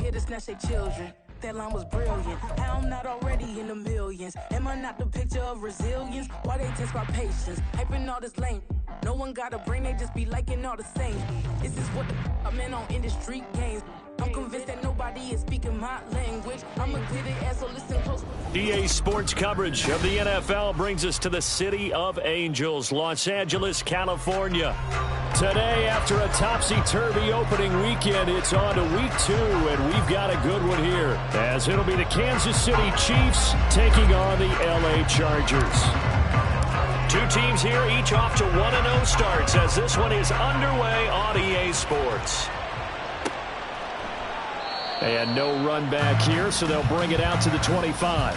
scared to snatch their children. That line was brilliant. How I'm not already in the millions. Am I not the picture of resilience? Why they test my patience? Hyping all this lame. No one got a brain, they just be liking all the same. This is what the I'm in on industry games. I'm convinced that nobody is speaking my language. I'm a clear ass, so listen close. EA Sports coverage of the NFL brings us to the City of Angels, Los Angeles, California. Today, after a topsy-turvy opening weekend, it's on to week 2, and we've got a good one here, as it'll be the Kansas City Chiefs taking on the LA Chargers. Two teams here, each off to 1-0 starts, as this one is underway on EA Sports. And no run back here, so they'll bring it out to the 25.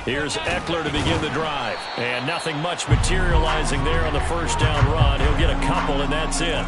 Here's Eckler to begin the drive. And nothing much materializing there on the first down run. He'll get a couple, and that's it.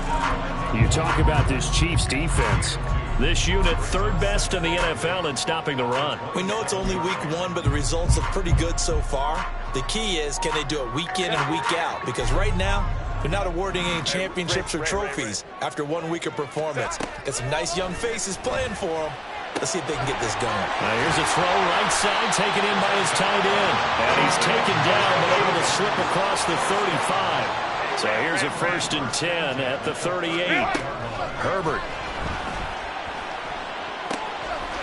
You talk about this Chiefs defense. This unit, third best in the NFL in stopping the run. We know it's only week 1, but the results are pretty good so far. The key is, can they do it week in and week out? Because right now, they're not awarding any championships or trophies after 1 week of performance. Got some nice young faces playing for them. Let's see if they can get this going. Now here's a throw right side, taken in by his tight end. And he's taken down, but able to slip across the 35. So here's a 1st and 10 at the 38. Herbert.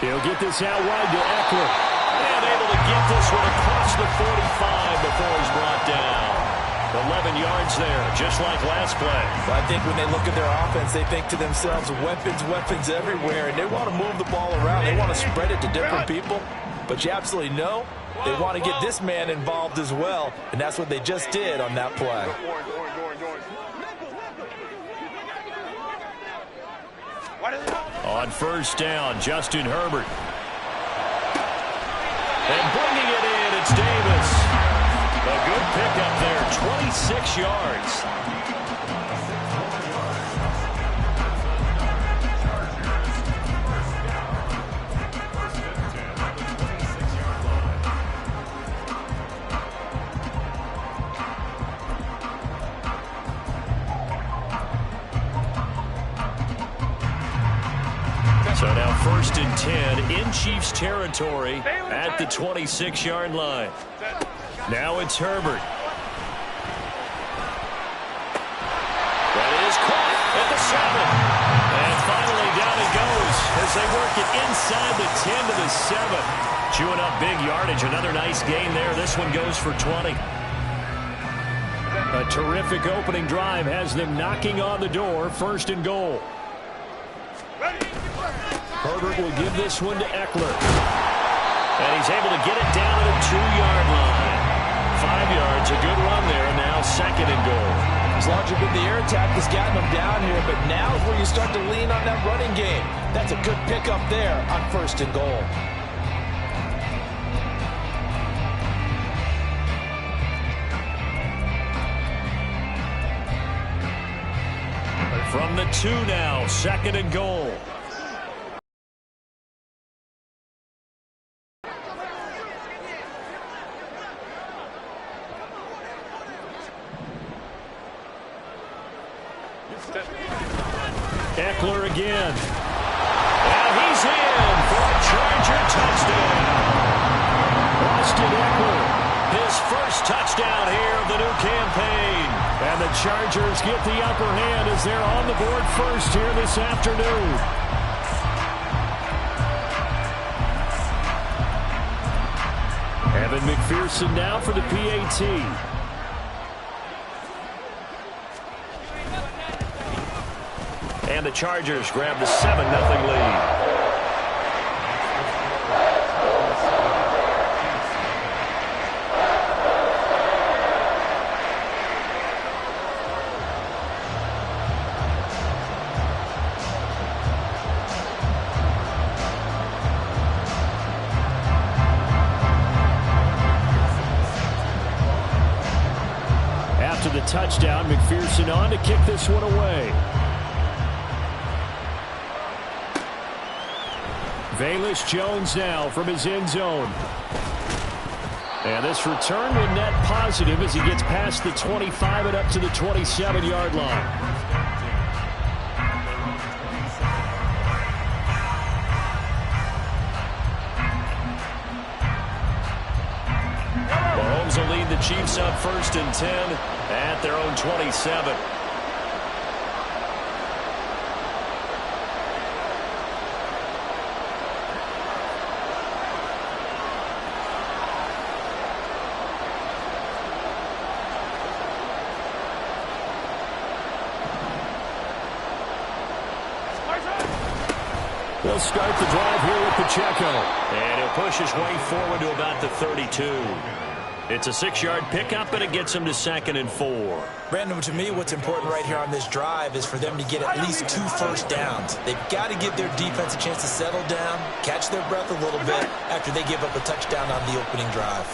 He'll get this out wide to Eckler. And able to get this one across the 45 before he's brought down. 11 yards there, just like last play. Well, I think when they look at their offense, they think to themselves, weapons everywhere, and they want to move the ball around. They want to spread it to different people. But you absolutely know they want to get this man involved as well, and that's what they just did on that play. On first down, Justin Herbert. And bringing it in, it's Davis. A good pickup there, 26 yards. So now 1st and 10 in Chiefs territory at the 26-yard line. Now it's Herbert. That is caught at the 7. And finally down it goes as they work it inside the 10 to the 7. Chewing up big yardage. Another nice gain there. This one goes for 20. A terrific opening drive has them knocking on the door. 1st and goal. Herbert will give this one to Eckler. And he's able to get it down to the 2-yard line. 5 yards, a good run there, and now 2nd and goal. As long as you've been the air attack has gotten them down here, but now is where you start to lean on that running game. That's a good pickup there on 1st and goal. From the 2 now, 2nd and goal. Eckler again. And he's in for a Charger touchdown. Austin Eckler, his first touchdown here of the new campaign. And the Chargers get the upper hand as they're on the board first here this afternoon. Evan McPherson now for the PAT. And the Chargers grab the 7-0 lead. touchdown. McPherson on to kick this one away. Velus Jones now from his end zone. And this return will net positive as he gets past the 25 and up to the 27-yard line. Mahomes will lead the Chiefs up 1st and 10 at their own 27. They'll start the drive here with Pacheco. And he'll push his way forward to about the 32. It's a 6-yard pickup, and it gets him to 2nd and 4. Brandon, to me, what's important right here on this drive is for them to get at least 2 first downs. They've got to give their defense a chance to settle down, catch their breath a little bit after they give up a touchdown on the opening drive.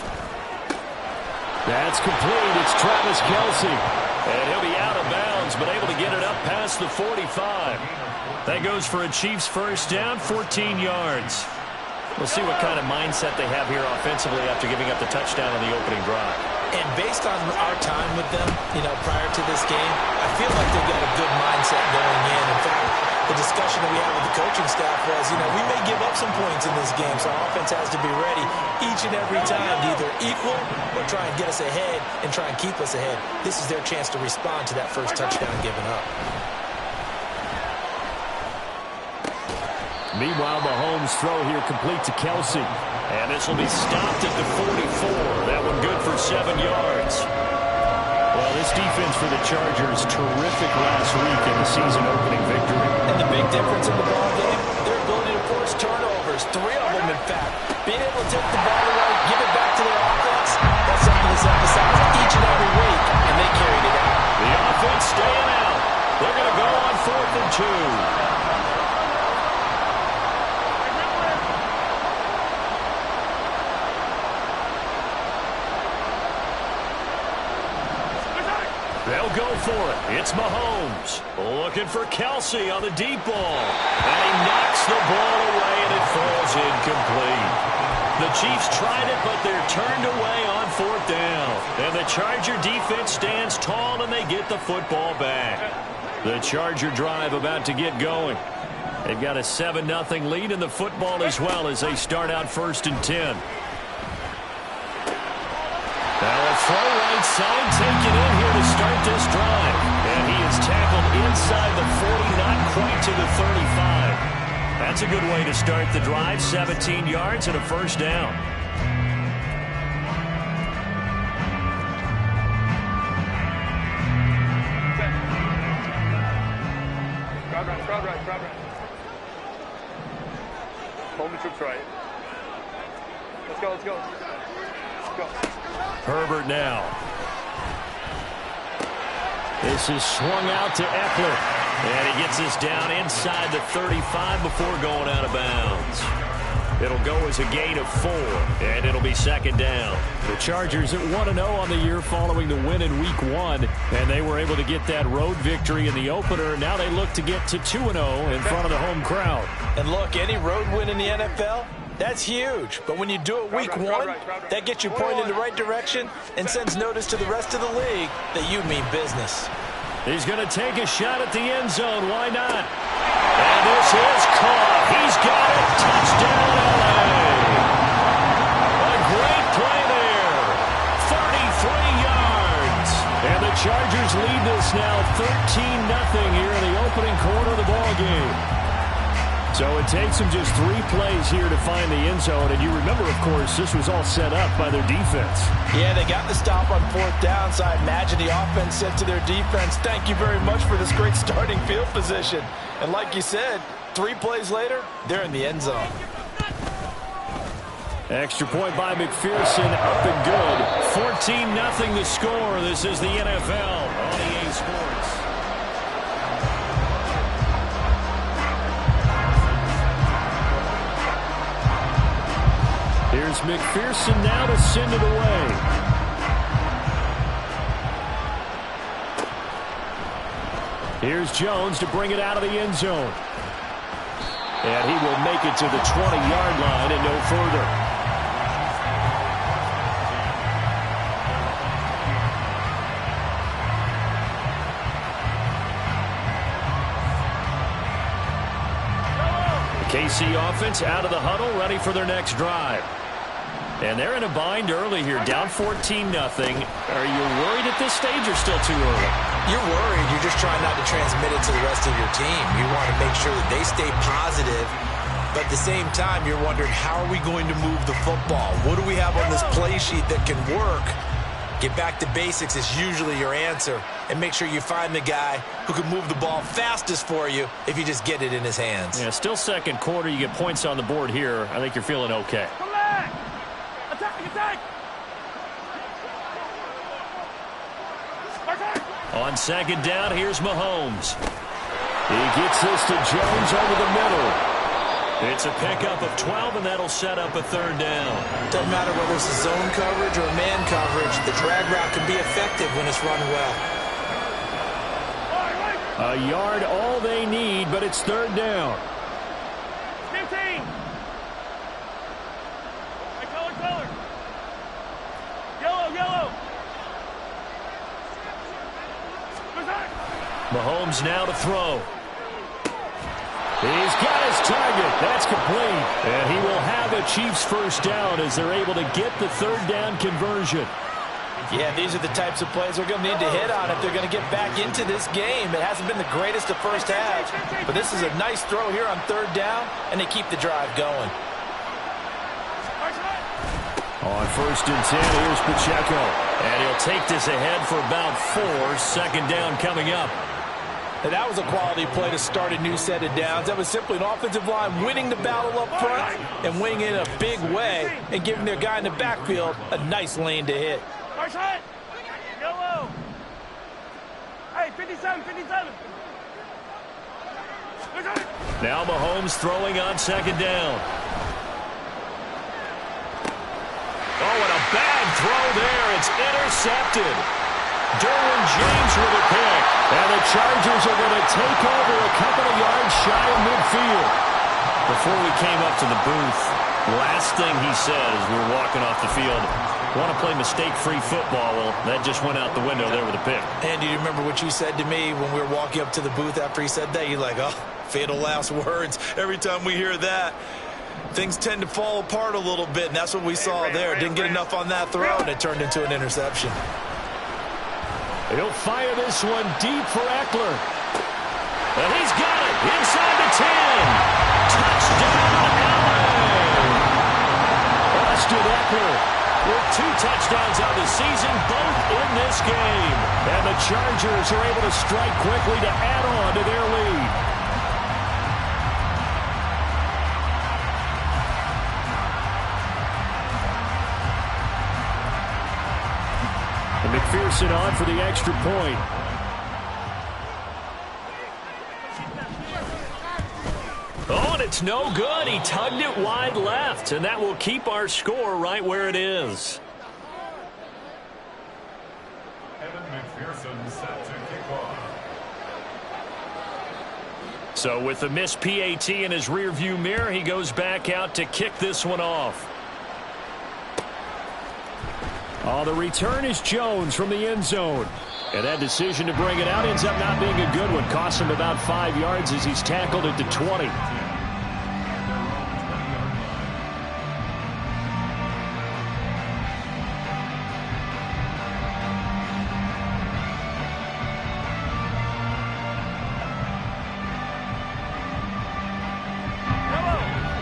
That's complete. It's Travis Kelce. And he'll be out of bounds, but able to get it up past the 45. That goes for a Chiefs first down, 14 yards. We'll see what kind of mindset they have here offensively after giving up the touchdown on the opening drive. And based on our time with them, prior to this game, I feel like they've got a good mindset going in. In fact, the discussion that we had with the coaching staff was, we may give up some points in this game, so our offense has to be ready each and every time to either equal or try and get us ahead and try and keep us ahead. This is their chance to respond to that first touchdown given up. Meanwhile, Mahomes' throw here complete to Kelce. And this will be stopped at the 44. That one good for 7 yards. Well, this defense for the Chargers, terrific last week in the season-opening victory. And the big difference in the ball game, their ability to force turnovers, 3 of them, in fact. Being able to take the ball away, give it back to their offense, that's something that's emphasized each and every week, and they carried it out. The offense staying out. They're going to go on 4th and 2. They'll go for it. It's Mahomes looking for Kelce on the deep ball. And he knocks the ball away, and it falls incomplete. The Chiefs tried it, but they're turned away on 4th down. And the Charger defense stands tall, and they get the football back. The Charger drive about to get going. They've got a 7-0 lead in the football as well as they start out 1st and 10. Now a throw right side taken in here to start this drive. And he is tackled inside the 40, not quite to the 35. That's a good way to start the drive. 17 yards and a first down. Crowd right. Hold the troops right. Let's go. Herbert now. This is swung out to Eckler. And he gets this down inside the 35 before going out of bounds. It'll go as a gain of 4, and it'll be 2nd down. The Chargers at 1-0 on the year following the win in Week 1, and they were able to get that road victory in the opener. Now they look to get to 2-0 in front of the home crowd. And look, any road win in the NFL, that's huge. But when you do it Week 1, that gets you pointed in the right direction and sends notice to the rest of the league that you mean business. He's going to take a shot at the end zone. Why not? And this is caught. He's got it. Touchdown, LA. A great play there. 33 yards. And the Chargers lead this now 13-0 here in the opening quarter of the ballgame. So it takes them just 3 plays here to find the end zone. And you remember, of course, this was all set up by their defense. Yeah, they got the stop on 4th down, so I imagine the offense said to their defense, thank you very much for this great starting field position. And like you said, 3 plays later, they're in the end zone. Extra point by McPherson, up and good. 14-0 the score. This is the NFL on EA Sports. Here's McPherson now to send it away. Here's Jones to bring it out of the end zone. And he will make it to the 20-yard line and no further. KC offense out of the huddle, ready for their next drive. And they're in a bind early here, down 14-0. Are you worried at this stage or still too early? You're worried. You're just trying not to transmit it to the rest of your team. You want to make sure that they stay positive, but at the same time, you're wondering, how are we going to move the football? What do we have on this play sheet that can work? Get back to basics is usually your answer, and make sure you find the guy who can move the ball fastest for you if you just get it in his hands. Yeah, still second quarter. You get points on the board here. I think you're feeling okay. Come back! Attack! Attack! On second down, here's Mahomes. He gets this to Jones over the middle. It's a pickup of 12, and that'll set up a third down. Doesn't matter whether it's a zone coverage or a man coverage. The drag route can be effective when it's run well. A yard all they need, but it's third down. 15. Hey, color. Yellow. Mahomes now to throw. He's got his target. That's complete. And he will have the Chiefs first down as they're able to get the third down conversion. Yeah, these are the types of plays they're going to need to hit on if they're going to get back into this game. It hasn't been the greatest of first halves, but this is a nice throw here on third down, and they keep the drive going. On first and 10, here's Pacheco. And he'll take this ahead for about 4. Second down coming up. And that was a quality play to start a new set of downs. That was simply an offensive line winning the battle up front and winning it in a big way and giving their guy in the backfield a nice lane to hit. Yellow. Hey, 57. Now Mahomes throwing on second down. Oh, and a bad throw there. It's intercepted. Derwin James with a pick. And the Chargers are going to take over a couple of yards shy of midfield. Before we came up to the booth, last thing he says, we were walking off the field, want to play mistake-free football. Well, that just went out the window there with a pick. And do you remember what you said to me when we were walking up to the booth after he said that? You're like, oh, fatal last words. Every time we hear that, things tend to fall apart a little bit, and that's what we saw there. Didn't get enough on that throw, and it turned into an interception. He'll fire this one deep for Eckler. And he's got it inside the 10. Touchdown, LA! Austin Eckler with 2 touchdowns on the season, both in this game. And the Chargers are able to strike quickly to add on to their lead. McPherson on for the extra point. Oh, and it's no good. He tugged it wide left, and that will keep our score right where it is. McPherson set to kick off. So with the missed PAT in his rearview mirror, he goes back out to kick this one off. Oh, the return is Jones from the end zone. And that decision to bring it out ends up not being a good one. Costs him about 5 yards as he's tackled at the 20.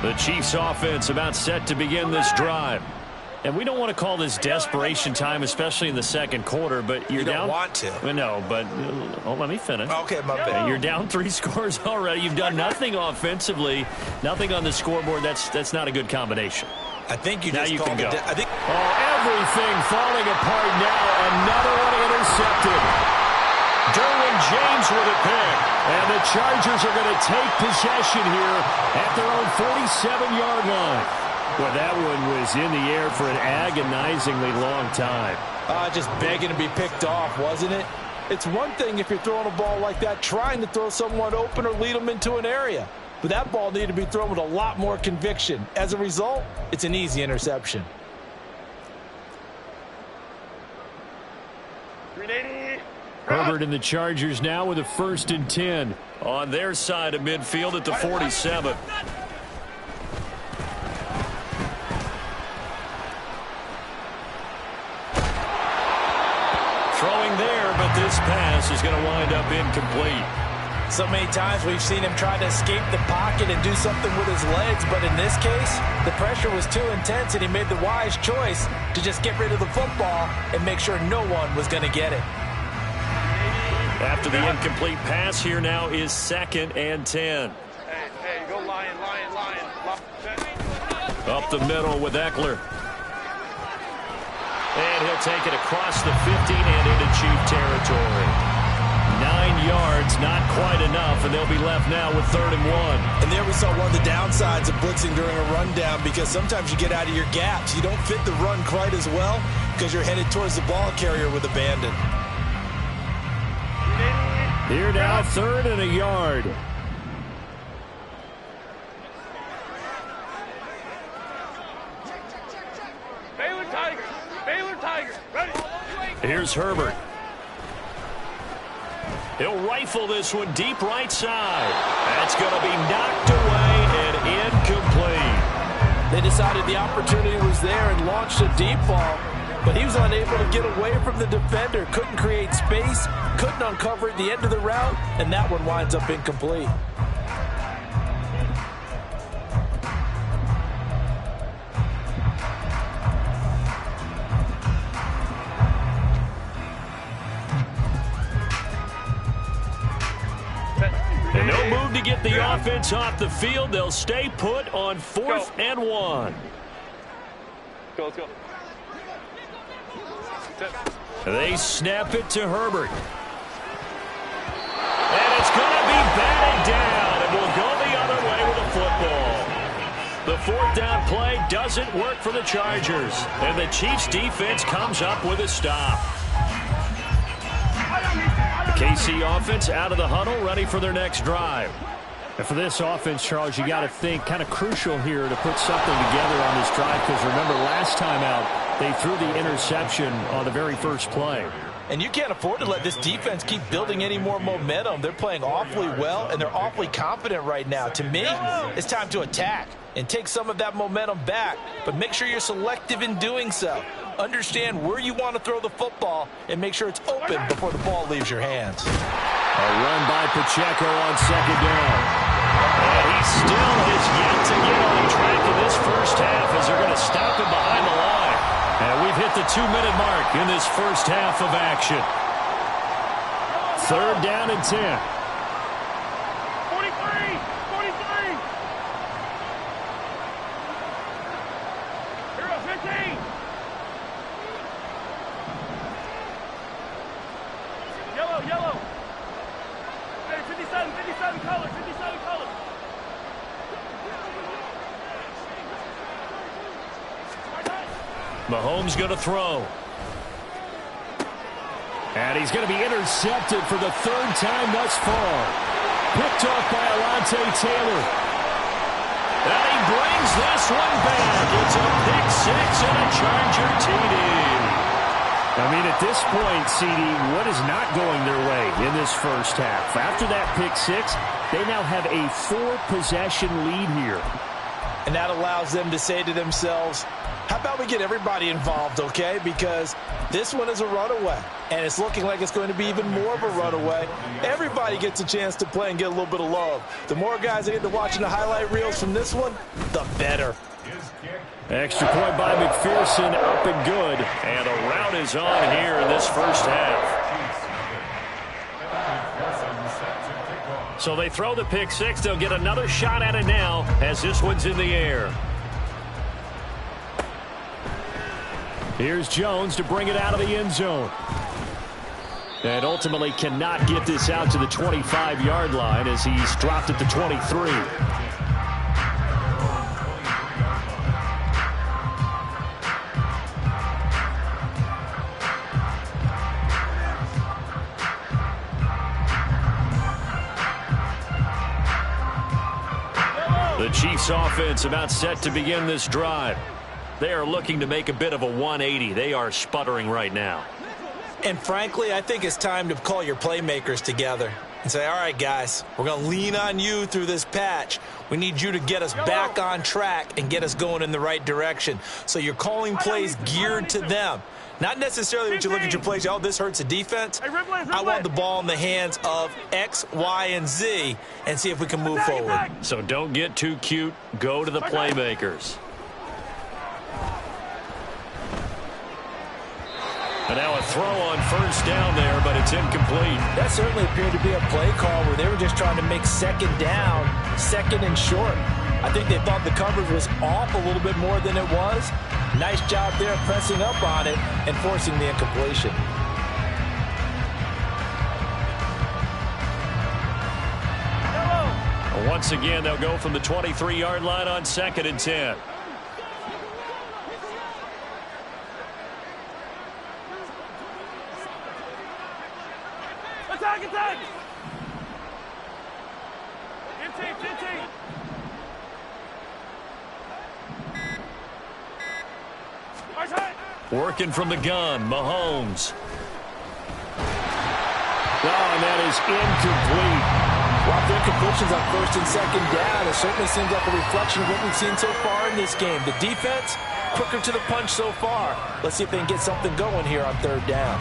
The Chiefs offense about set to begin this drive. And we don't want to call this desperation time, especially in the second quarter, but you're down. You don't want to. No, but let me finish. Okay, my bad. You're down 3 scores already. You've done nothing offensively, nothing on the scoreboard. That's not a good combination. I think you now just you called can go. it. Everything falling apart now. Another one intercepted. Derwin James with a pick. And the Chargers are going to take possession here at their own 47-yard line. Well, that one was in the air for an agonizingly long time. Just begging to be picked off, wasn't it? It's one thing if you're throwing a ball like that, trying to throw someone open or lead them into an area. But that ball needed to be thrown with a lot more conviction. As a result, it's an easy interception. Herbert and the Chargers now with a 1st and 10 on their side of midfield at the 47. Throwing there, but this pass is going to wind up incomplete. So many times we've seen him try to escape the pocket and do something with his legs, but in this case, the pressure was too intense and he made the wise choice to just get rid of the football and make sure no one was going to get it. After the incomplete pass, here now is 2nd and 10. Hey, go Lion. Up the middle with Eckler. And he'll take it across the 15 and into Chief territory. 9 yards, not quite enough, and they'll be left now with 3rd and 1. And there we saw one of the downsides of blitzing during a rundown, because sometimes you get out of your gaps. You don't fit the run quite as well because you're headed towards the ball carrier with abandon. Here now, 3rd and a yard. Baylor Tigers, ready. Here's Herbert. He'll rifle this one deep right side. That's going to be knocked away and incomplete. They decided the opportunity was there and launched a deep ball, but he was unable to get away from the defender, couldn't create space, couldn't uncover at the end of the route, and that one winds up incomplete. And no move to get the offense off the field. They'll stay put on 4th and 1. Let's go. They snap it to Herbert. And it's going to be batted down, and we'll go the other way with the football. The 4th down play doesn't work for the Chargers, and the Chiefs defense comes up with a stop. The KC offense out of the huddle, ready for their next drive. And for this offense, Charles, you got to think kind of crucial here to put something together on this drive, because remember last time out they threw the interception on the very first play. And you can't afford to let this defense keep building any more momentum. They're playing awfully well, and they're awfully confident right now. To me, it's time to attack and take some of that momentum back, but make sure you're selective in doing so. Understand where you want to throw the football and make sure it's open before the ball leaves your hands. A run by Pacheco on 2nd down. And he still is yet to get on track in this first half as they're going to stop him behind the line. And we've hit the 2-minute mark in this first half of action. 3rd down and 10. 43. Here goes 15. Yellow. Hey, 57 colors. Mahomes going to throw. And he's going to be intercepted for the 3rd time thus far. Picked off by Alontae Taylor. And he brings this one back. It's a pick 6 and a Charger TD. I mean, at this point, CD, what is not going their way in this first half? After that pick 6, they now have a 4-possession lead here. And that allows them to say to themselves, how about we get everybody involved, okay? Because this one is a runaway, and it's looking like it's going to be even more of a runaway. Everybody gets a chance to play and get a little bit of love. The more guys that get to watching the highlight reels from this one, the better. Extra point by McPherson, up and good. And a rout is on here in this first half. So they throw the pick 6. They'll get another shot at it now as this one's in the air. Here's Jones to bring it out of the end zone. And ultimately cannot get this out to the 25-yard line as he's dropped at the 23. Chiefs offense about set to begin this drive. They are looking to make a bit of a 180. They are sputtering right now. And frankly, I think it's time to call your playmakers together and say, all right, guys, we're going to lean on you through this patch. We need you to get us back on track and get us going in the right direction. So you're calling plays geared to them. Not necessarily when you look at your plays, oh, this hurts the defense. I want the ball in the hands of X, Y, and Z and see if we can move forward. So don't get too cute. Go to the playmakers. And now a throw on first down there, but it's incomplete. That certainly appeared to be a play call where they were just trying to make second down, second and short. I think they thought the coverage was off a little bit more than it was. Nice job there pressing up on it and forcing the incompletion. Once again, they'll go from the 23-yard line on 2nd and 10. Attack! Empty! Working from the gun, Mahomes. Oh, and that is incomplete. Well, the incompletions on first and second down, it certainly seems like a reflection of what we've seen so far in this game. The defense, quicker to the punch so far. Let's see if they can get something going here on third down.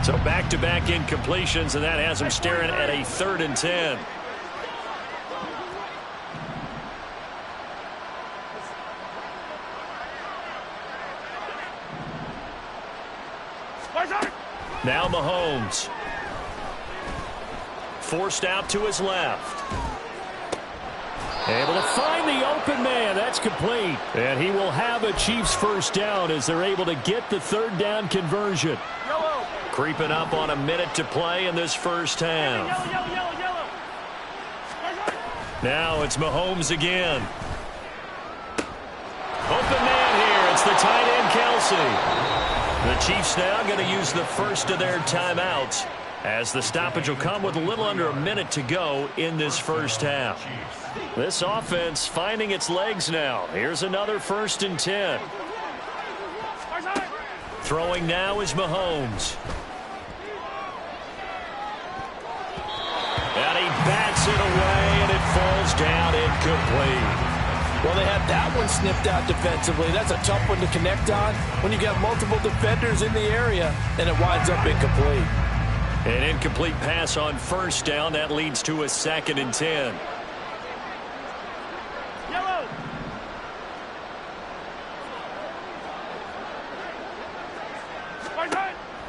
So back-to-back incompletions, and that has them staring at a 3rd and 10. Now Mahomes. Forced out to his left. Able to find the open man. That's complete. And he will have a Chiefs first down as they're able to get the 3rd down conversion. Creeping up on a minute to play in this first half. Now it's Mahomes again. Open man here. It's the tight end, Kelsey. The Chiefs now going to use the first of their timeouts as the stoppage will come with a little under a minute to go in this first half. This offense finding its legs now. Here's another 1st and 10. Throwing now is Mahomes. And he bats it away, and it falls down incomplete. Well, they had that one snipped out defensively. That's a tough one to connect on when you got multiple defenders in the area, and it winds up incomplete. An incomplete pass on first down. That leads to a 2nd and 10.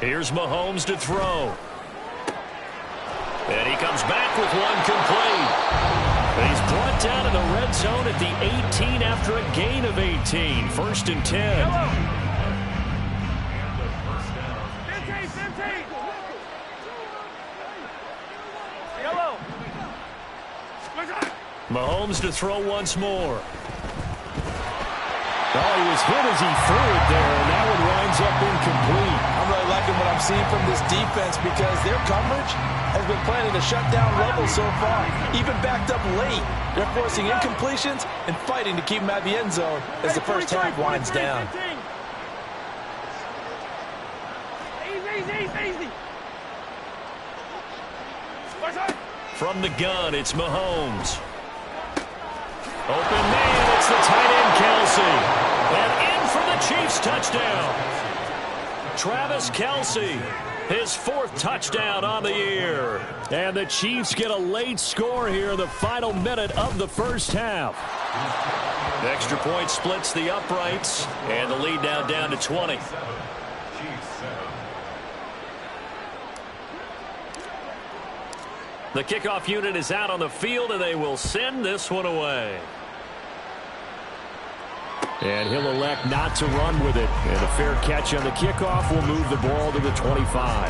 Here's Mahomes to throw. And he comes back with one complete. And he's brought down in the red zone at the 18 after a gain of 18. 1st and 10. Mahomes to throw once more. Oh, he was hit as he threw it there, and that one winds up incomplete. I'm really liking what I'm seeing from this defense because their coverage has been playing at a shutdown level so far. Even backed up late, they're forcing incompletions and fighting to keep them out of the end zone as the first half winds down. Easy. From the gun, it's Mahomes. Open man, it's the tight end, Kelsey. And in for the Chiefs touchdown. Travis Kelsey, his 4th touchdown on the year. And the Chiefs get a late score here in the final minute of the first half. The extra point splits the uprights, and the lead now down to 20. The kickoff unit is out on the field, and they will send this one away. And he'll elect not to run with it. And a fair catch on the kickoff will move the ball to the 25.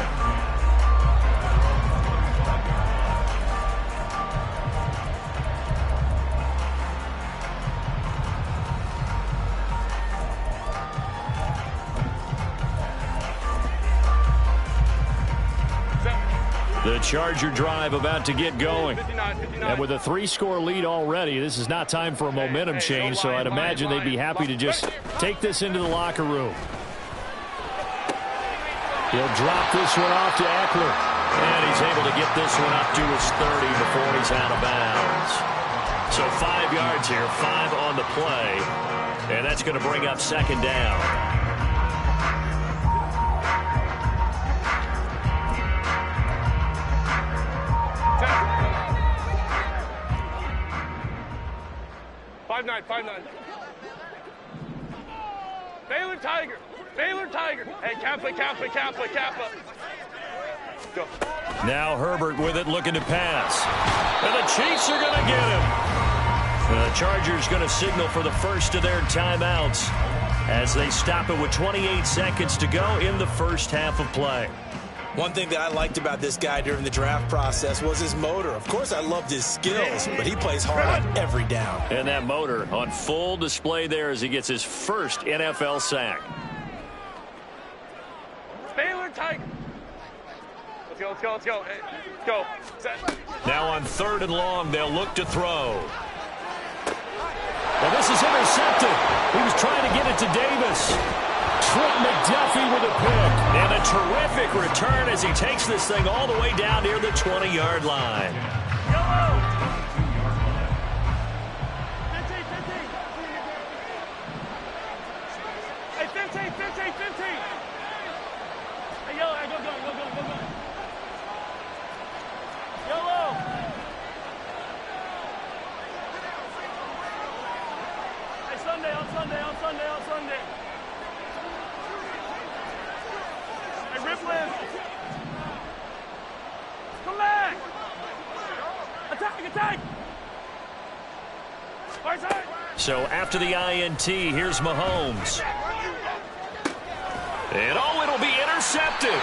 The Charger drive about to get going. 59. And with a 3-score lead already, this is not time for a momentum change, so I'd imagine they'd be happy to just take this into the locker room. He'll drop this one off to Eckler. And he's able to get this one up to his 30 before he's out of bounds. So 5 yards here, 5 on the play. And that's going to bring up second down. Five nine. Baylor Tiger. Hey, Kappa. Go. Now Herbert with it, looking to pass. And the Chiefs are going to get him. The Chargers going to signal for the first of their timeouts as they stop it with 28 seconds to go in the first half of play. One thing that I liked about this guy during the draft process was his motor. Of course, I loved his skills, but he plays hard on every down. And that motor on full display there as he gets his first NFL sack. Baylor Tiger. Let's go. Hey, go. Set. Now on 3rd and long, they'll look to throw. Well, this is intercepted. He was trying to get it to Davis. Trent McDuffie with a pick. And a terrific return as he takes this thing all the way down near the 20-yard line. Hey, 15. Hey, go. Yellow. Hey, Sunday. Hey, Ripley. Come back. Attack. So after the INT, here's Mahomes. And it'll be intercepted.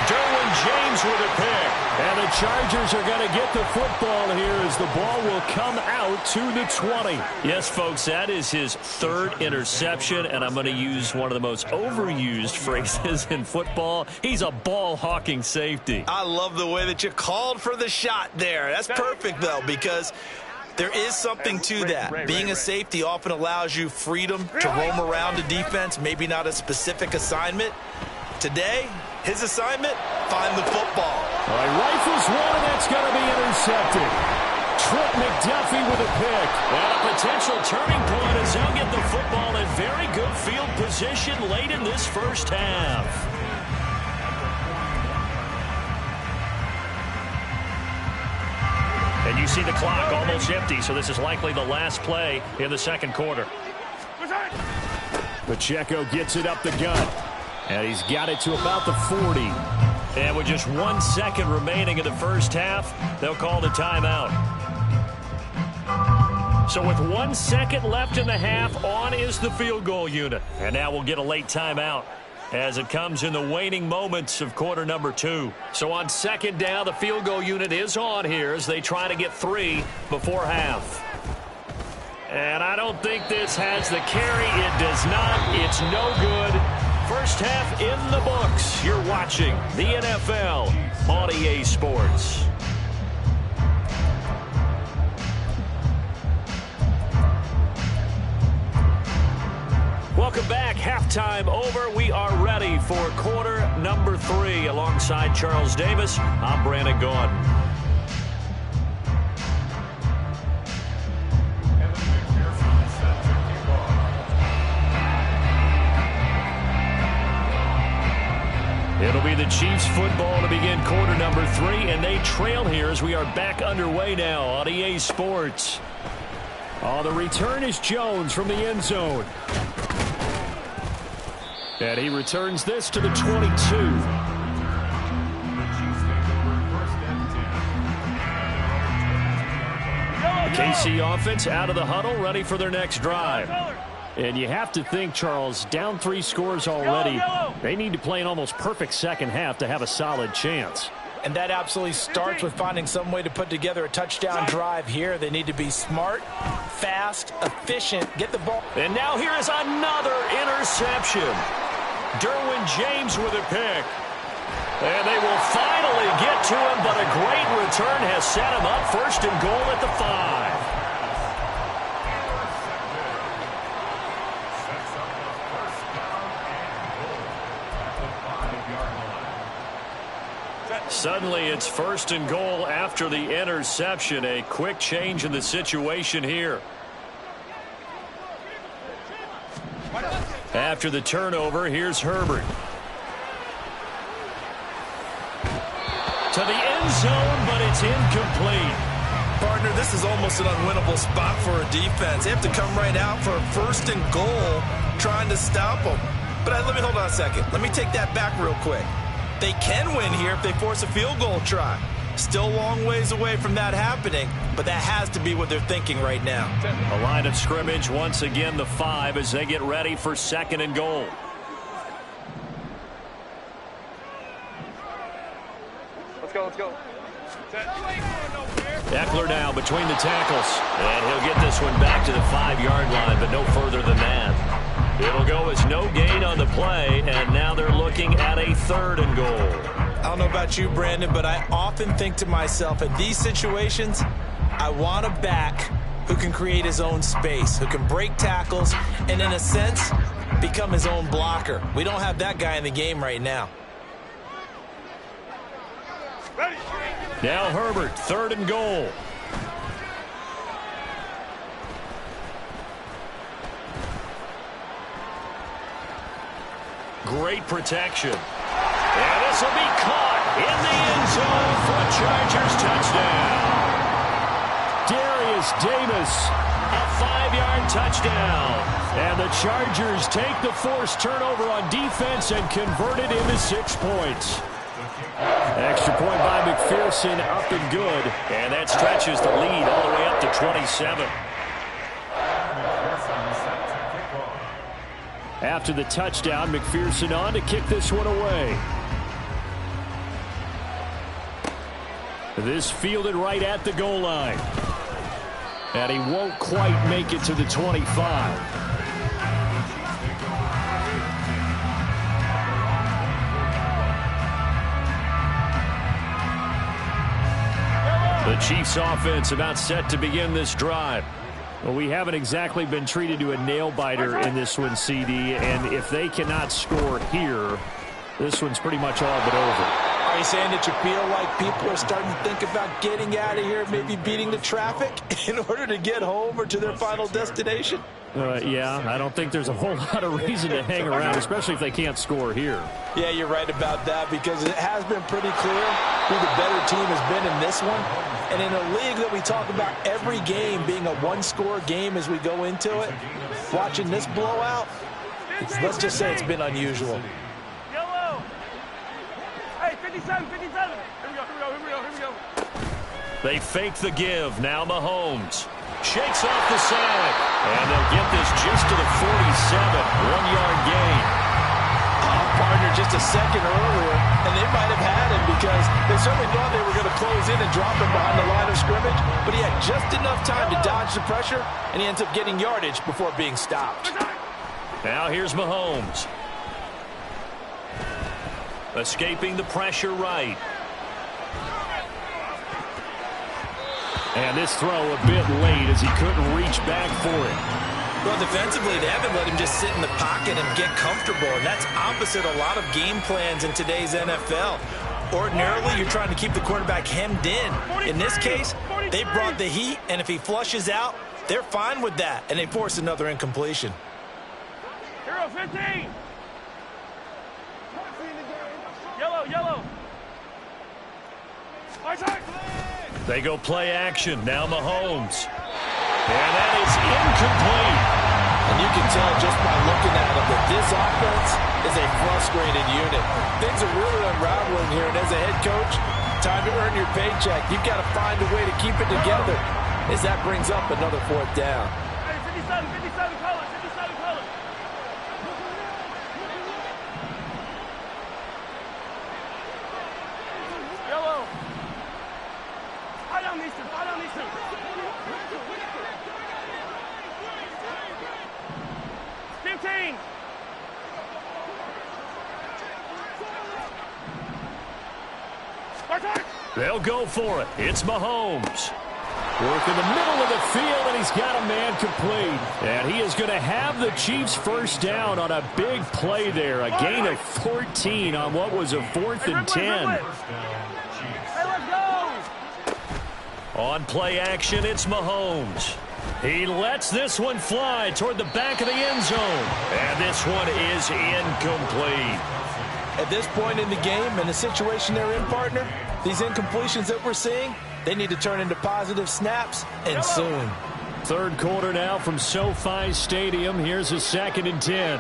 Derwin James with a pick. And the Chargers are going to get the football here as the ball will come out to the 20. Yes, folks, that is his 3rd interception, and I'm going to use one of the most overused phrases in football. He's a ball-hawking safety. I love the way that you called for the shot there. That's perfect, though, because there is something to that. Being a safety often allows you freedom to roam around the defense, maybe not a specific assignment. Today, his assignment, find the football. All right, rifles one, and that's going to be intercepted. Trent McDuffie with a pick. And a potential turning point as they'll get the football in very good field position late in this first half. And you see the clock almost empty, so this is likely the last play in the second quarter. Pacheco gets it up the gut. And he's got it to about the 40. And with just 1 second remaining in the first half, they'll call the timeout. So with 1 second left in the half, on is the field goal unit. And now we'll get a late timeout as it comes in the waning moments of quarter number 2. So on second down, the field goal unit is on here as they try to get 3 before half. And I don't think this has the carry. It does not. It's no good. First half in the books. You're watching the NFL on EA Sports. Welcome back. Halftime over. We are ready for quarter number 3. Alongside Charles Davis, I'm Brandon Gaudin. It'll be the Chiefs football to begin quarter number 3, and they trail here as we are back underway now on EA Sports. Oh, the return is Jones from the end zone. And he returns this to the 22. The KC offense out of the huddle, ready for their next drive. And you have to think, Charles, down 3 scores already. They need to play an almost perfect second half to have a solid chance. And that absolutely starts with finding some way to put together a touchdown drive here. They need to be smart, fast, efficient, get the ball. And now here is another interception. Derwin James with a pick. And they will finally get to him, but a great return has set him up first and goal at the 5. Suddenly it's first and goal after the interception. A quick change in the situation here. After the turnover, here's Herbert. To the end zone, but it's incomplete. Partner, this is almost an unwinnable spot for a defense. They have to come right out for a first and goal trying to stop them. But let me hold on a second. Let me take that back real quick. They can win here if they force a field goal try. Still a long ways away from that happening, but that has to be what they're thinking right now. A line of scrimmage, once again the 5 as they get ready for second and goal. Let's go, let's go. Eckler now between the tackles, and he'll get this one back to the 5-yard line, but no further than that. It'll go as no gain on the play, and now they're looking at a third and goal. I don't know about you, Brandon, but I often think to myself, in these situations, I want a back who can create his own space, who can break tackles, and in a sense, become his own blocker. We don't have that guy in the game right now. Now Herbert, third and goal. Great protection. And this will be caught in the end zone for a Chargers touchdown. Darius Davis, a 5-yard touchdown. And the Chargers take the forced turnover on defense and convert it into 6 points. Extra point by McPherson, up and good. And that stretches the lead all the way up to 27. After the touchdown, McPherson on to kick this one away. This fielded right at the goal line. And he won't quite make it to the 25. The Chiefs offense about set to begin this drive. Well, we haven't exactly been treated to a nail-biter in this one, CD, and if they cannot score here, this one's pretty much all but over. Are you saying that you feel like people are starting to think about getting out of here, maybe beating the traffic in order to get home or to their final destination? Yeah, I don't think there's a whole lot of reason to hang around, especially if they can't score here. Yeah, you're right about that, because it has been pretty clear who the better team has been in this one. And in a league that we talk about every game being a one-score game as we go into it, watching this blowout, let's just say it's been unusual. Yellow. Hey, 57, 57. Here we go, here we go, here we go, here we go. They fake the give. Now Mahomes shakes off the sack. And they'll get this just to the 47. 1-yard gain. Partner just a second earlier, and they might have had him because they certainly thought they were going to close in and drop him behind the line of scrimmage, but he had just enough time to dodge the pressure, and he ends up getting yardage before being stopped. Now here's Mahomes. Escaping the pressure right. And this throw a bit late as he couldn't reach back for it. Well, defensively, they haven't let him just sit in the pocket and get comfortable, and that's opposite a lot of game plans in today's NFL. Ordinarily, you're trying to keep the quarterback hemmed in. In this case, they brought the heat, and if he flushes out, they're fine with that, and they force another incompletion. Hero 15. Yellow, yellow. They go play action. Now Mahomes. And that is incomplete. And you can tell just by looking at him that this offense is a frustrated unit. Things are really unraveling here, and as a head coach, time to earn your paycheck. You've got to find a way to keep it together as that brings up another 4th down. Hey, 57, 57, color, 57, color. Yellow. High down these two, high down these two. 15. They'll go for it. It's Mahomes. Work in the middle of the field, and he's got a man complete. And he is going to have the Chiefs first down on a big play there. A gain of 14 on what was a 4th and 10. On play action, it's Mahomes. He lets this one fly toward the back of the end zone. And this one is incomplete. At this point in the game and the situation they're in, partner, these incompletions that we're seeing, they need to turn into positive snaps, and soon. Third quarter now from SoFi Stadium. Here's a 2nd and 10.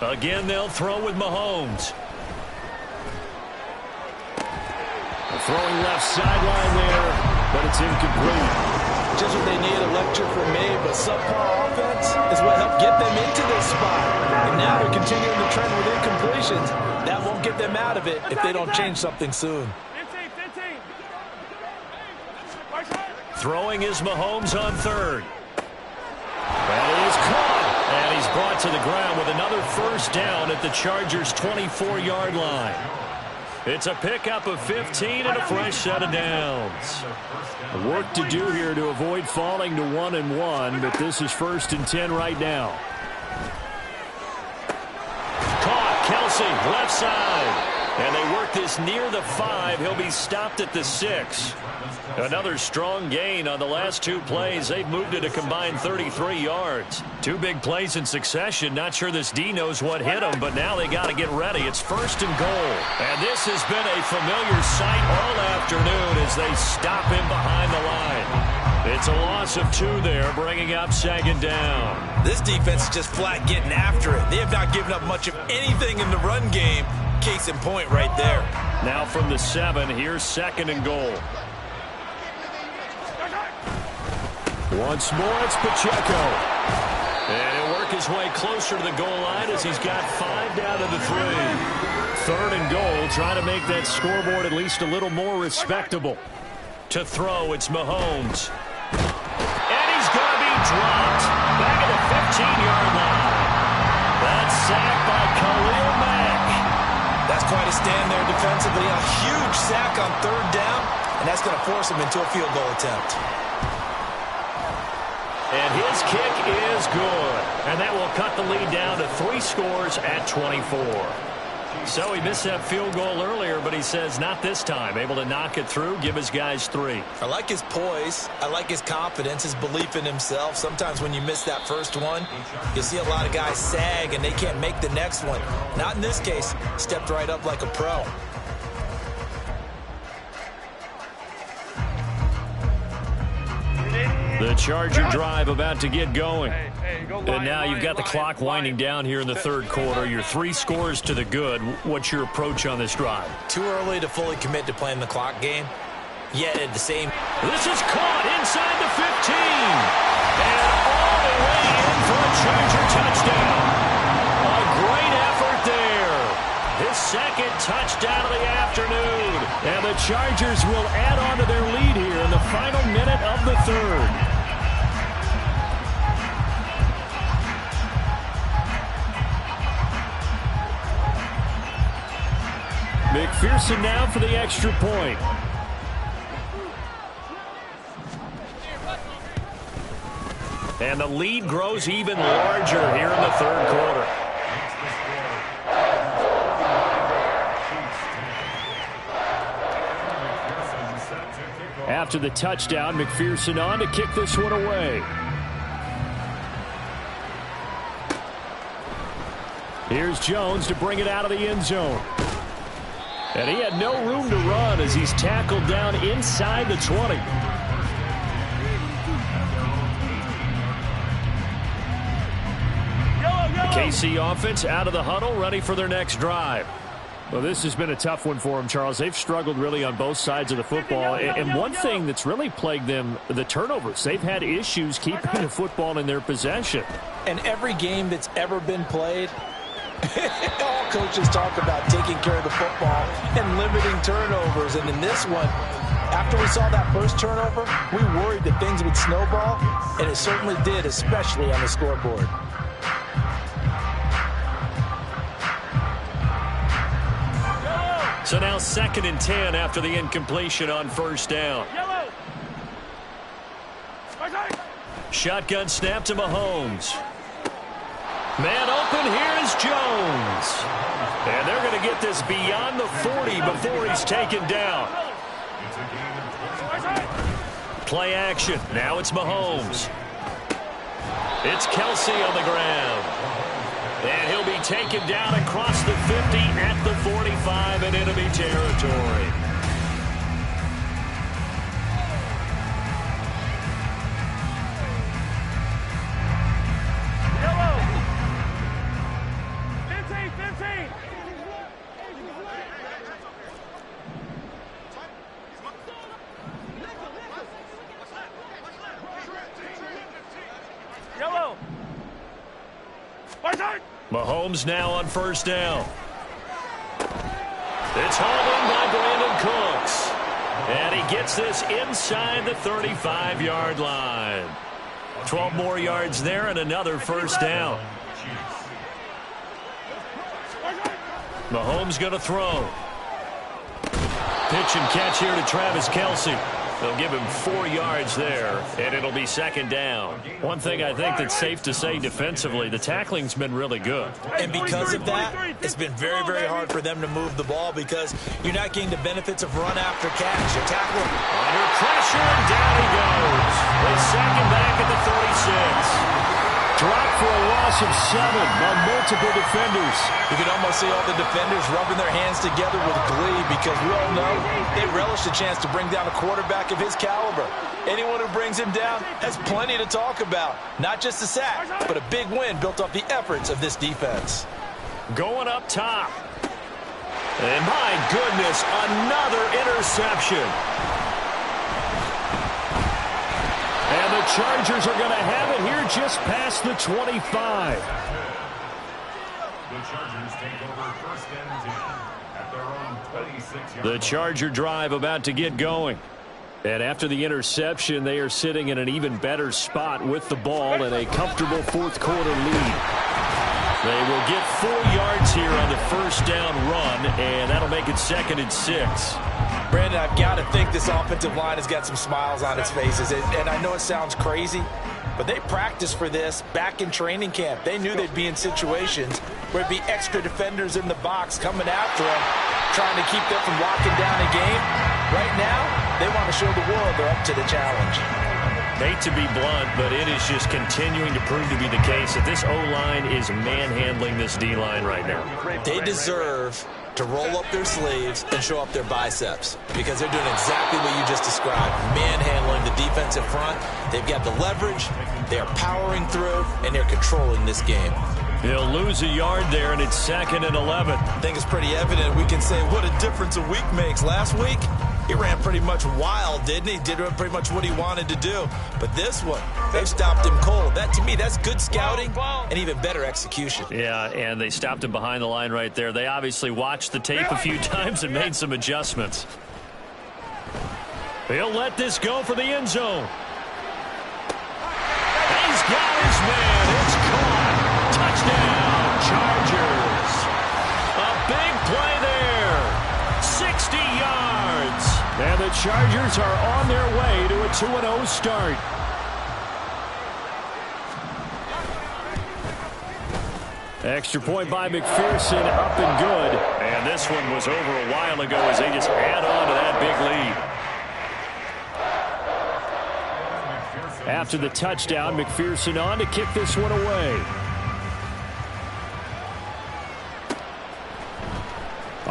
Again, they'll throw with Mahomes. Throwing left sideline there, but it's incomplete. Just what they need, a lecture from me, but subpar offense is what helped get them into this spot. And now they're continuing the trend with incompletions. That won't get them out of it if they don't change something soon. Throwing is Mahomes on 3rd. That is caught. And he's brought to the ground with another first down at the Chargers' 24-yard line. It's a pickup of 15 and a fresh set of downs. Work to do here to avoid falling to 1-1, but this is 1st and 10 right now. Caught. Kelsey, left side. And they work this near the 5. He'll be stopped at the 6. Another strong gain on the last 2 plays. They've moved it a combined 33 yards. 2 big plays in succession. Not sure this D knows what hit them, but now they got to get ready. It's 1st and goal. And this has been a familiar sight all afternoon as they stop him behind the line. It's a loss of 2 there, bringing up 2nd down. This defense is just flat getting after it. They have not given up much of anything in the run game. Case in point right there. Now from the 7, here's 2nd and goal. Once more, it's Pacheco. And he'll work his way closer to the goal line as he's got 5 down to the 3. 3rd and goal, trying to make that scoreboard at least a little more respectable. To throw, it's Mahomes. And he's going to be dropped back at the 15-yard line. That's sacked by Khalil Mack. That's quite a stand there defensively. A huge sack on 3rd down, and that's going to force him into a field goal attempt. And his kick is good. And that will cut the lead down to 3 scores at 24. So he missed that field goal earlier, but he says not this time. Able to knock it through, give his guys 3. I like his poise. I like his confidence, his belief in himself. Sometimes when you miss that first one, you see a lot of guys sag and they can't make the next one. Not in this case. Stepped right up like a pro. The Charger drive about to get going. And now you've got the clock winding down here in the 3rd quarter. You're 3 scores to the good. What's your approach on this drive? Too early to fully commit to playing the clock game. Yet at the same... This is caught inside the 15. And all the way in for a Charger touchdown. A great effort there. His 2nd touchdown of the afternoon. And the Chargers will add on to their lead here in the final minute of the 3rd. McPherson now for the extra point. And the lead grows even larger here in the 3rd quarter. After the touchdown, McPherson on to kick this one away. Here's Jones to bring it out of the end zone. And he had no room to run as he's tackled down inside the 20. The KC offense out of the huddle, ready for their next drive. Well, this has been a tough one for them, Charles. They've struggled really on both sides of the football. And one thing that's really plagued them, the turnovers. They've had issues keeping the football in their possession. And every game that's ever been played, all coaches talk about taking care of the football and limiting turnovers. And in this one, after we saw that first turnover, we worried that things would snowball, and it certainly did, especially on the scoreboard. So now 2nd and 10 after the incompletion on first down. Yellow. Shotgun snap to Mahomes. Man open, here's Jones. And they're going to get this beyond the 40 before he's taken down. Play action. Now it's Mahomes. It's Kelsey on the ground. And he'll be taken down across the 50 at the 45 in enemy territory. Yellow. 15. Yellow. Mahomes now on first down. It's hauled in by Brandon Cooks. And he gets this inside the 35-yard line. 12 more yards there and another first down. Mahomes going to throw. Pitch and catch here to Travis Kelsey. They'll give him 4 yards there, and it'll be 2nd down. One thing I think that's safe to say defensively, the tackling's been really good. And because of that, it's been very, very hard for them to move the ball because you're not getting the benefits of run after catch. You're tackling under pressure, and down he goes. They sack him back at the 36. Dropped for a loss of 7 by multiple defenders. You can almost see all the defenders rubbing their hands together with glee because we all know they relish the chance to bring down a quarterback of his caliber. Anyone who brings him down has plenty to talk about. Not just a sack, but a big win built off the efforts of this defense. Going up top. And my goodness, another interception. And the Chargers are going to have it here just past the 25. The Chargers take over 1st and 10 at their own 26-yard line. The Charger drive about to get going. And after the interception, they are sitting in an even better spot with the ball and a comfortable 4th quarter lead. They will get 4 yards here on the first down run, and that'll make it 2nd and 6. Brandon, I've got to think this offensive line has got some smiles on its faces. And I know it sounds crazy, but they practiced for this back in training camp. They knew they'd be in situations where it'd be extra defenders in the box coming after them, trying to keep them from locking down a game. Right now, they want to show the world they're up to the challenge. Hate to be blunt, but it is just continuing to prove to be the case that this O-line is manhandling this D-line right now. They deserve to roll up their sleeves and show up their biceps because they're doing exactly what you just described, manhandling the defensive front. They've got the leverage, they're powering through, and they're controlling this game. He'll lose a yard there, and it's 2nd and 11. I think it's pretty evident we can say what a difference a week makes. Last week, he ran pretty much wild, didn't he? Did pretty much what he wanted to do. But this one, they've stopped him cold. That, to me, that's good scouting and even better execution. Yeah, and they stopped him behind the line right there. They obviously watched the tape a few times and made some adjustments. He'll let this go for the end zone. He's got his man. It's caught. Touchdown, Chargers. A big play there. 60 yards. And the Chargers are on their way to a 2-0 start. Extra point by McPherson, up and good. And this one was over a while ago as they just add on to that big lead. After the touchdown, McPherson on to kick this one away.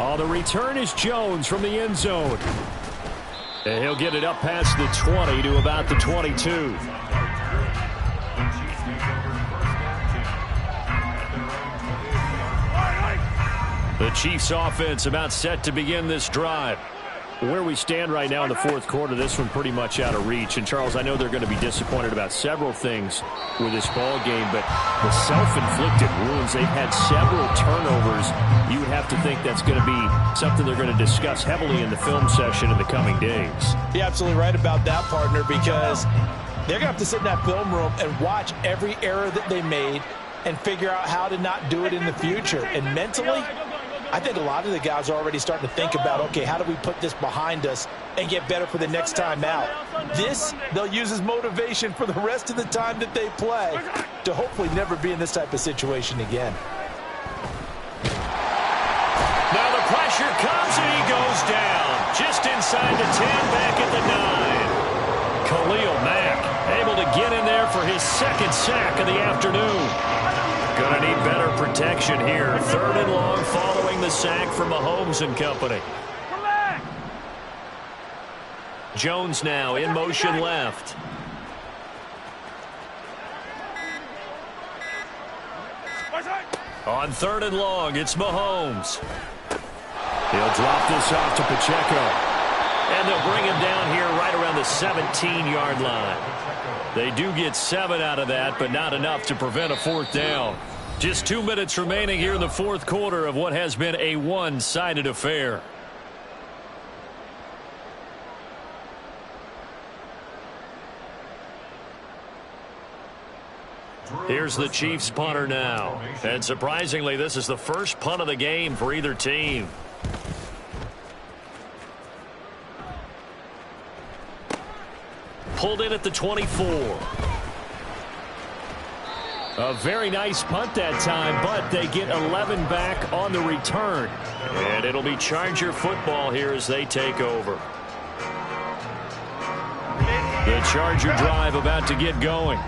Oh, the return is Jones from the end zone. And he'll get it up past the 20 to about the 22. The Chiefs offense about set to begin this drive. Where we stand right now in the 4th quarter, this one pretty much out of reach. And, Charles, I know they're going to be disappointed about several things with this ball game, but the self-inflicted wounds, they've had several turnovers. You would have to think that's going to be something they're going to discuss heavily in the film session in the coming days. You're absolutely right about that, partner, because they're going to have to sit in that film room and watch every error that they made and figure out how to not do it in the future. And mentally, I think a lot of the guys are already starting to think about, okay, how do we put this behind us and get better for the next time out? This, they'll use as motivation for the rest of the time that they play to hopefully never be in this type of situation again. Now the pressure comes and he goes down. Just inside the 10, back at the 9. Khalil Mack able to get in there for his second sack of the afternoon. Gonna need better protection here. 3rd and long following the sack from Mahomes and company. Jones now in motion left. On 3rd and long, it's Mahomes. He'll drop this off to Pacheco. And they'll bring him down here right around the 17-yard line. They do get 7 out of that, but not enough to prevent a 4th down. Just 2 minutes remaining here in the 4th quarter of what has been a one-sided affair. Here's the Chiefs punter now. And surprisingly, this is the first punt of the game for either team. Pulled in at the 24. A very nice punt that time, but they get 11 back on the return. And it'll be Charger football here as they take over. The Charger drive about to get going.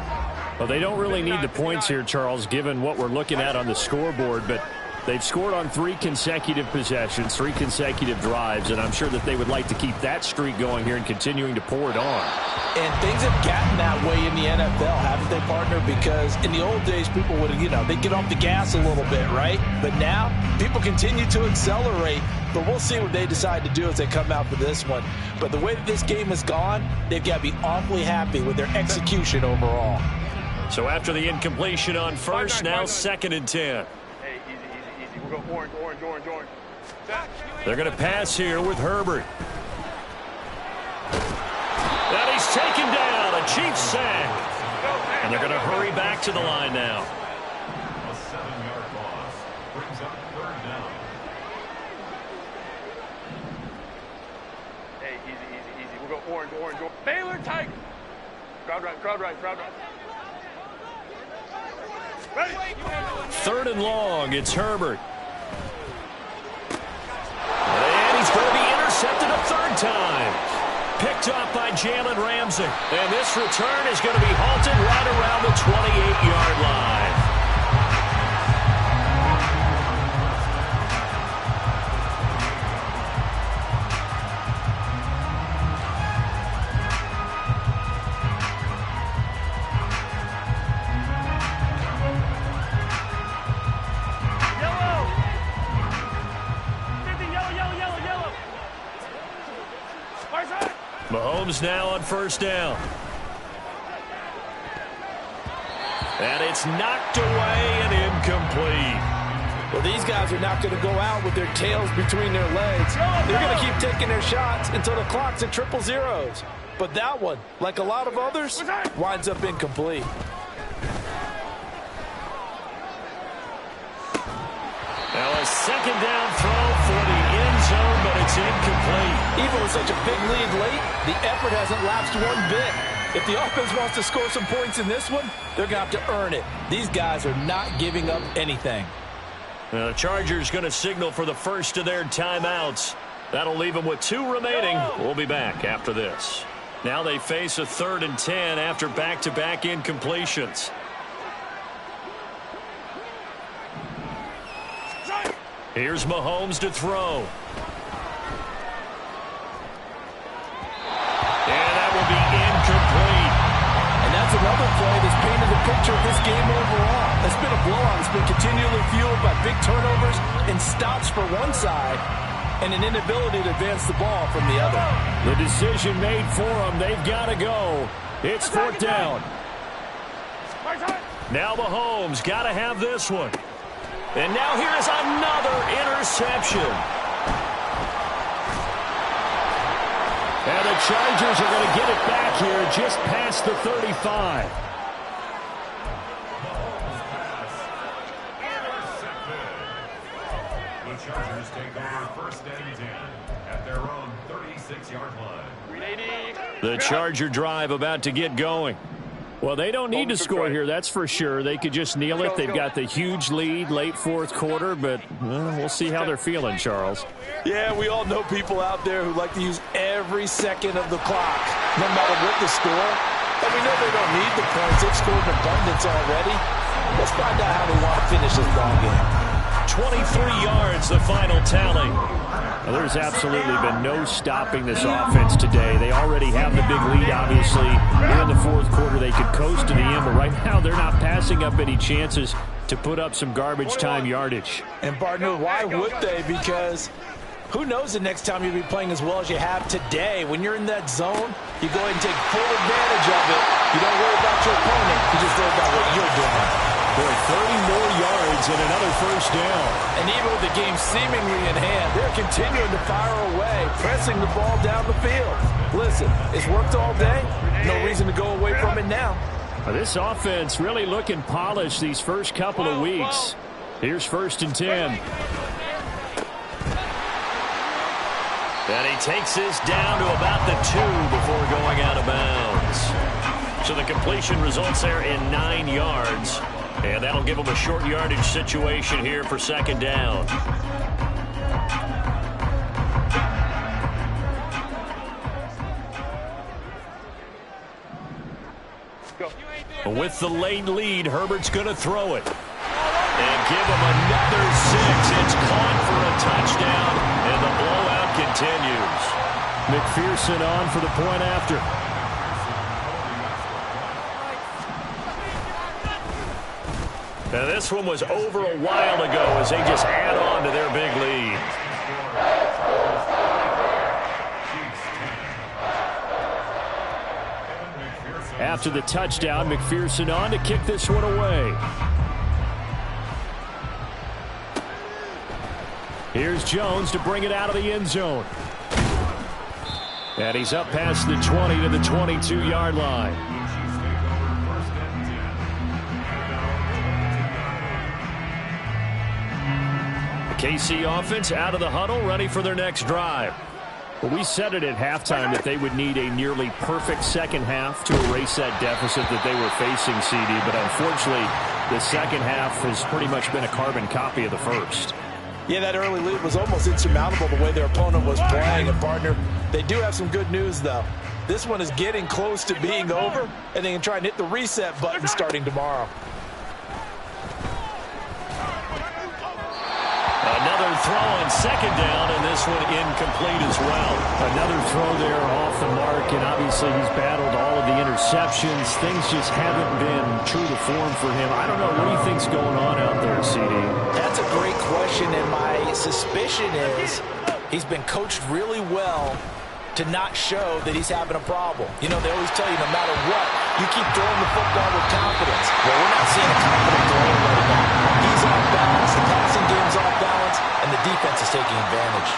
Well, they don't really need the points here, Charles, given what we're looking at on the scoreboard, but they've scored on 3 consecutive possessions, 3 consecutive drives, and I'm sure that they would like to keep that streak going here and continuing to pour it on. And things have gotten that way in the NFL, haven't they, partner? Because in the old days, people would, they'd get off the gas a little bit, right? But now, people continue to accelerate, but we'll see what they decide to do as they come out for this one. But the way that this game has gone, they've got to be awfully happy with their execution overall. So after the incompletion on first, now 2nd and 10. Hey, easy. We'll go orange. They're going to pass here with Herbert. And he's taken down, a Chiefs sack. And they're going to hurry back to the line now. A 7-yard loss brings up 3rd down. Hey, easy. We'll go orange. Baylor Tiger. Crowd right. Ready? 3rd and long, it's Herbert. And he's going to be intercepted a 3rd time. Picked up by Jalen Ramsey. And this return is going to be halted right around the 28-yard line. Mahomes now on 1st down. And it's knocked away and incomplete. Well, these guys are not going to go out with their tails between their legs. They're going to keep taking their shots until the clock's at 000. But that one, like a lot of others, winds up incomplete. Now a 2nd down throw for the end zone, but it's incomplete. Even with such a big lead late, the effort hasn't lapsed one bit. If the offense wants to score some points in this one, they're going to have to earn it. These guys are not giving up anything. Now the Chargers going to signal for the first of their timeouts. That'll leave them with 2 remaining. We'll be back after this. Now they face a 3rd and 10 after back-to-back incompletions. Here's Mahomes to throw. And that will be incomplete. And that's another play that's painted the picture of this game overall. It's been a blowout. It's been continually fueled by big turnovers and stops for one side and an inability to advance the ball from the other. The decision made for them. They've got to go. It's 4th down. Now Mahomes got to have this one. And now here is another interception. And the Chargers are going to get it back here just past the 35. The Chargers 26-yard line. The Charger drive about to get going. Well, they don't need to score here, that's for sure. They could just kneel it. They've got the huge lead late fourth quarter, but we'll see how they're feeling, Charles. Yeah, we all know people out there who like to use every second of the clock, no matter what the score. And we know they don't need the points. They've scored in abundance already. Let's find out how they want to finish this ball game. 23 yards, the final tally. Well, there's absolutely been no stopping this offense today. They already have the big lead, obviously. Here in the fourth quarter, they could coast to the end, but right now they're not passing up any chances to put up some garbage time yardage. And, partner, why would they? Because who knows the next time you'll be playing as well as you have today. When you're in that zone, you go ahead and take full advantage of it. You don't worry about your opponent. You just worry about what you're doing. Boy, 30 more yards and another first down. And even with the game seemingly in hand, they're continuing to fire away, pressing the ball down the field. Listen, it's worked all day. No reason to go away from it now. This offense really looking polished these first couple of weeks. Here's 1st and 10. And he takes this down to about the 2 before going out of bounds. So the completion results there in 9 yards. And that'll give them a short yardage situation here for 2nd down. With the late lead, Herbert's going to throw it. And give him another 6. It's caught for a touchdown, and the blowout continues. McPherson on for the point after. Now this one was over a while ago as they just add on to their big lead. After the touchdown, McPherson on to kick this one away. Here's Jones to bring it out of the end zone. And he's up past the 20 to the 22-yard line. KC offense out of the huddle, ready for their next drive. Well, we said it at halftime that they would need a nearly perfect second half to erase that deficit that they were facing, CD. But unfortunately, the second half has pretty much been a carbon copy of the first. Yeah, that early lead was almost insurmountable the way their opponent was playing. And, partner, they do have some good news, though. This one is getting close to being over, and they can try and hit the reset button starting tomorrow. Another throw on 2nd down, and this one incomplete as well. Another throw there off the mark, and obviously he's battled all of the interceptions. Things just haven't been true to form for him. I don't know. What do you think's going on out there, CD? That's a great question, and my suspicion is he's been coached really well to not show that he's having a problem. You know, they always tell you no matter what, you keep throwing the football with confidence. Well, we're not seeing a confident thrower right now. He's off balance, the passing game's off balance, and the defense is taking advantage.